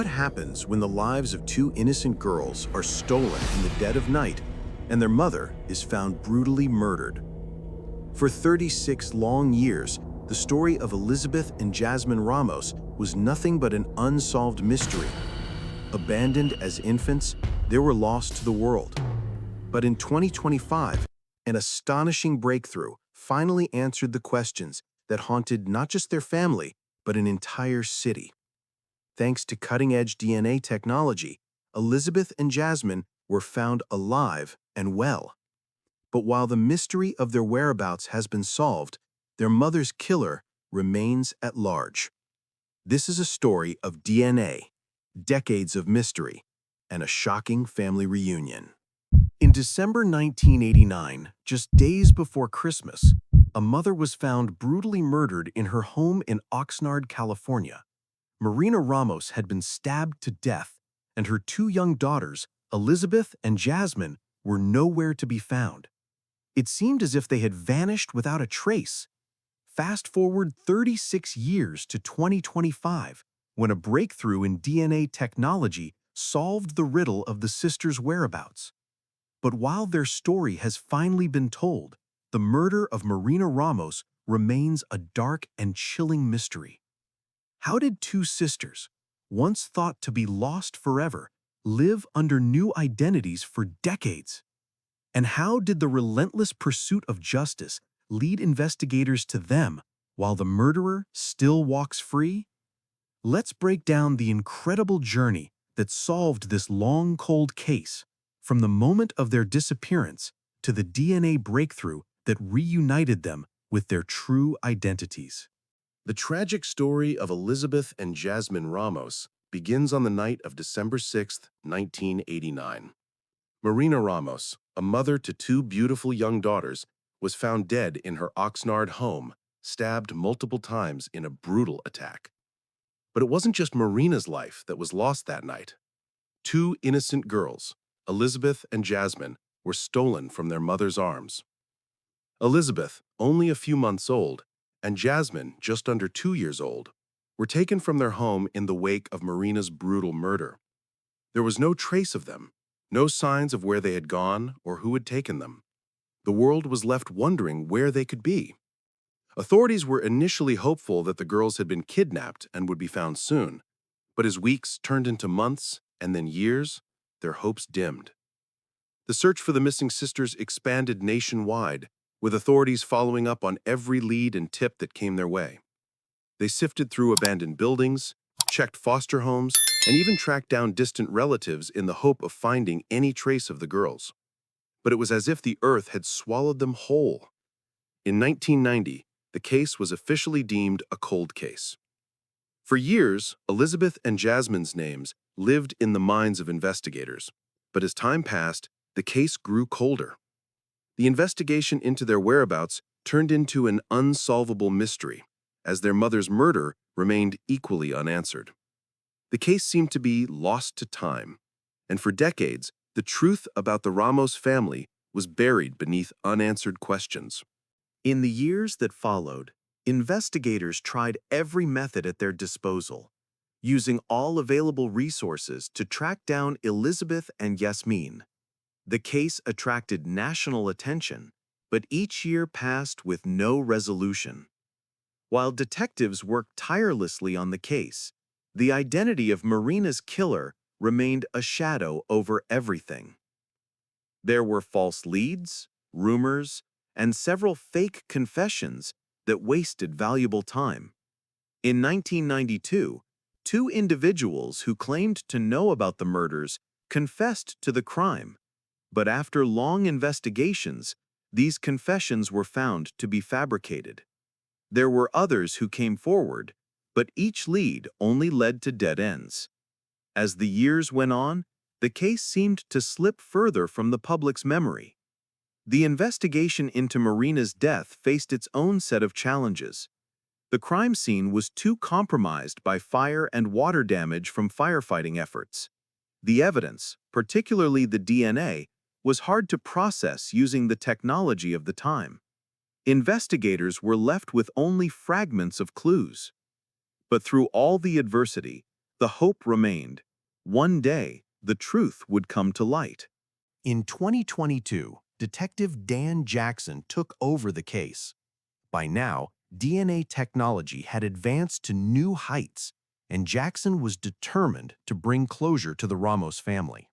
What happens when the lives of two innocent girls are stolen in the dead of night and their mother is found brutally murdered? For 36 long years, the story of Elizabeth and Jasmin Ramos was nothing but an unsolved mystery. Abandoned as infants, they were lost to the world. But in 2025, an astonishing breakthrough finally answered the questions that haunted not just their family, but an entire city. Thanks to cutting-edge DNA technology, Elizabeth and Jasmin were found alive and well. But while the mystery of their whereabouts has been solved, their mother's killer remains at large. This is a story of DNA, decades of mystery, and a shocking family reunion. In December 1989, just days before Christmas, a mother was found brutally murdered in her home in Oxnard, California. Marina Ramos had been stabbed to death, and her two young daughters, Elizabeth and Jasmin, were nowhere to be found. It seemed as if they had vanished without a trace. Fast forward 36 years to 2025, when a breakthrough in DNA technology solved the riddle of the sisters' whereabouts. But while their story has finally been told, the murder of Marina Ramos remains a dark and chilling mystery. How did two sisters, once thought to be lost forever, live under new identities for decades? And how did the relentless pursuit of justice lead investigators to them while the murderer still walks free? Let's break down the incredible journey that solved this long, cold case, from the moment of their disappearance to the DNA breakthrough that reunited them with their true identities. The tragic story of Elizabeth and Jasmin Ramos begins on the night of December 6, 1989. Marina Ramos, a mother to two beautiful young daughters, was found dead in her Oxnard home, stabbed multiple times in a brutal attack. But it wasn't just Marina's life that was lost that night. Two innocent girls, Elizabeth and Jasmin, were stolen from their mother's arms. Elizabeth, only a few months old, and Jasmin, just under 2 years old, were taken from their home in the wake of Marina's brutal murder. There was no trace of them, no signs of where they had gone or who had taken them. The world was left wondering where they could be. Authorities were initially hopeful that the girls had been kidnapped and would be found soon, but as weeks turned into months and then years, their hopes dimmed. The search for the missing sisters expanded nationwide, with authorities following up on every lead and tip that came their way. They sifted through abandoned buildings, checked foster homes, and even tracked down distant relatives in the hope of finding any trace of the girls. But it was as if the earth had swallowed them whole. In 1990, the case was officially deemed a cold case. For years, Elizabeth and Jasmin's names lived in the minds of investigators, but as time passed, the case grew colder. The investigation into their whereabouts turned into an unsolvable mystery, as their mother's murder remained equally unanswered. The case seemed to be lost to time, and for decades, the truth about the Ramos family was buried beneath unanswered questions. In the years that followed, investigators tried every method at their disposal, using all available resources to track down Elizabeth and Jasmin. The case attracted national attention, but each year passed with no resolution. While detectives worked tirelessly on the case, the identity of Marina's killer remained a shadow over everything. There were false leads, rumors, and several fake confessions that wasted valuable time. In 1992, two individuals who claimed to know about the murders confessed to the crime. But after long investigations, these confessions were found to be fabricated. There were others who came forward, but each lead only led to dead ends. As the years went on, the case seemed to slip further from the public's memory. The investigation into Marina's death faced its own set of challenges. The crime scene was too compromised by fire and water damage from firefighting efforts. The evidence, particularly the DNA, was hard to process using the technology of the time. Investigators were left with only fragments of clues. But through all the adversity, The hope remained. One day, the truth would come to light. In 2022, Detective Dan Jackson took over the case. By now, DNA technology had advanced to new heights, and Jackson was determined to bring closure to the Ramos family.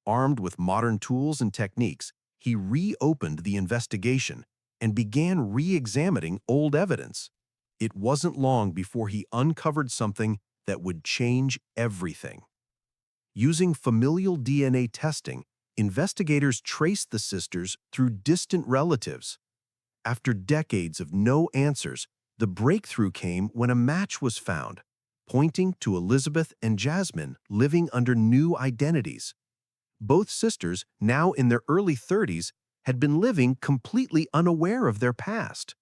Armed with modern tools and techniques, he reopened the investigation and began re-examining old evidence. It wasn't long before he uncovered something that would change everything. Using familial DNA testing, investigators traced the sisters through distant relatives. After decades of no answers, the breakthrough came when a match was found, pointing to Elizabeth and Jasmin living under new identities. Both sisters, now in their early 30s, had been living completely unaware of their past.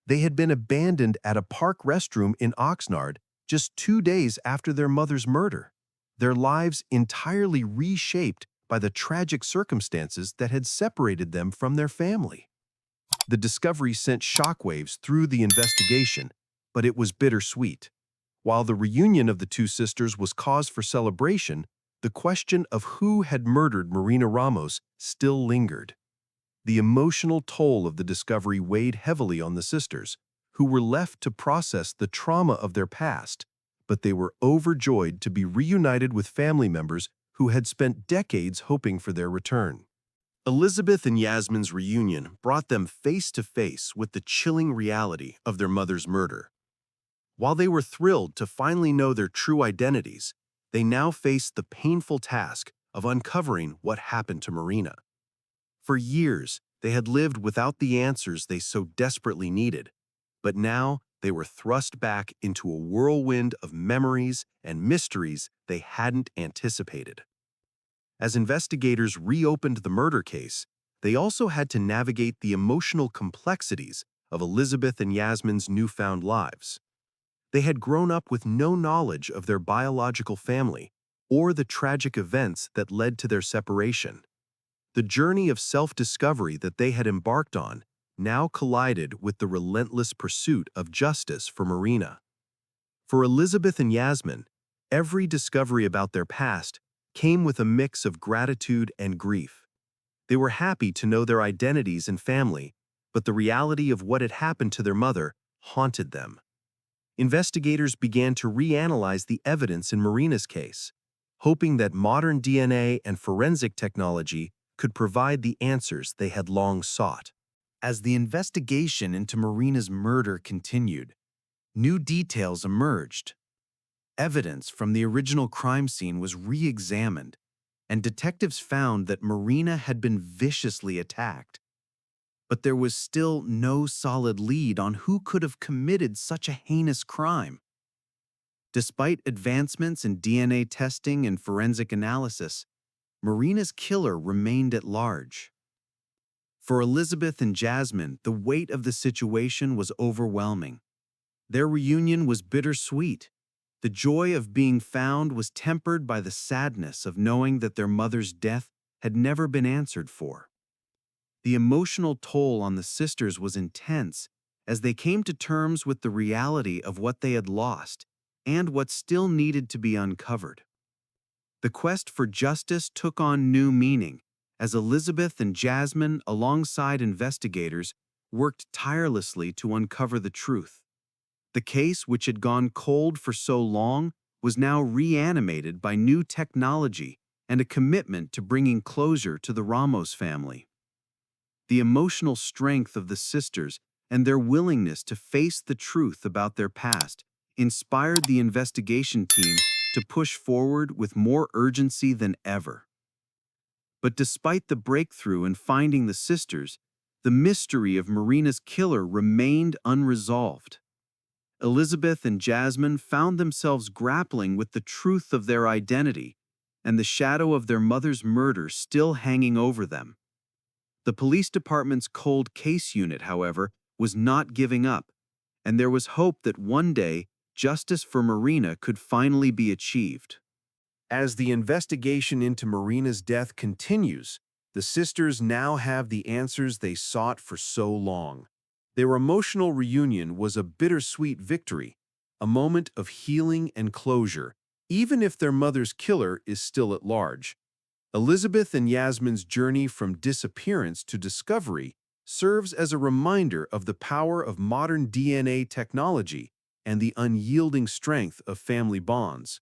They had been abandoned at a park restroom in Oxnard just 2 days after their mother's murder, their lives entirely reshaped by the tragic circumstances that had separated them from their family. The discovery sent shockwaves through the investigation, but it was bittersweet. While the reunion of the two sisters was cause for celebration, the question of who had murdered Marina Ramos still lingered. The emotional toll of the discovery weighed heavily on the sisters, who were left to process the trauma of their past, but they were overjoyed to be reunited with family members who had spent decades hoping for their return. Elizabeth and Jasmin's reunion brought them face to face with the chilling reality of their mother's murder. While they were thrilled to finally know their true identities, they now faced the painful task of uncovering what happened to Marina. For years, they had lived without the answers they so desperately needed, but now they were thrust back into a whirlwind of memories and mysteries they hadn't anticipated. As investigators reopened the murder case, they also had to navigate the emotional complexities of Elizabeth and Jasmin's newfound lives. They had grown up with no knowledge of their biological family or the tragic events that led to their separation. The journey of self-discovery that they had embarked on now collided with the relentless pursuit of justice for Marina. For Elizabeth and Jasmin, every discovery about their past came with a mix of gratitude and grief. They were happy to know their identities and family, but the reality of what had happened to their mother haunted them. Investigators began to reanalyze the evidence in Marina's case, hoping that modern DNA and forensic technology could provide the answers they had long sought. As the investigation into Marina's murder continued, new details emerged. Evidence from the original crime scene was re-examined, and detectives found that Marina had been viciously attacked. But there was still no solid lead on who could have committed such a heinous crime. Despite advancements in DNA testing and forensic analysis, Marina's killer remained at large. For Elizabeth and Jasmin, the weight of the situation was overwhelming. Their reunion was bittersweet. The joy of being found was tempered by the sadness of knowing that their mother's death had never been answered for. The emotional toll on the sisters was intense as they came to terms with the reality of what they had lost and what still needed to be uncovered. The quest for justice took on new meaning as Elizabeth and Jasmin, alongside investigators, worked tirelessly to uncover the truth. The case, which had gone cold for so long, was now reanimated by new technology and a commitment to bringing closure to the Ramos family. The emotional strength of the sisters and their willingness to face the truth about their past inspired the investigation team to push forward with more urgency than ever. But despite the breakthrough in finding the sisters, the mystery of Marina's killer remained unresolved. Elizabeth and Jasmin found themselves grappling with the truth of their identity and the shadow of their mother's murder still hanging over them. The police department's cold case unit, however, was not giving up, and there was hope that one day justice for Marina could finally be achieved. As the investigation into Marina's death continues, the sisters now have the answers they sought for so long. Their emotional reunion was a bittersweet victory, a moment of healing and closure even if their mother's killer is still at large. Elizabeth and Jasmin's journey from disappearance to discovery serves as a reminder of the power of modern DNA technology and the unyielding strength of family bonds.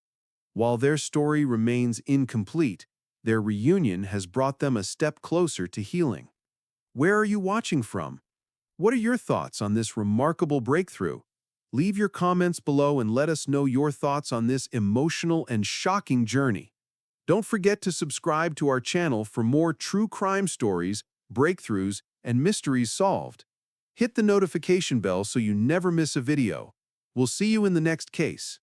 While their story remains incomplete, their reunion has brought them a step closer to healing. Where are you watching from? What are your thoughts on this remarkable breakthrough? Leave your comments below and let us know your thoughts on this emotional and shocking journey. Don't forget to subscribe to our channel for more true crime stories, breakthroughs, and mysteries solved. Hit the notification bell so you never miss a video. We'll see you in the next case.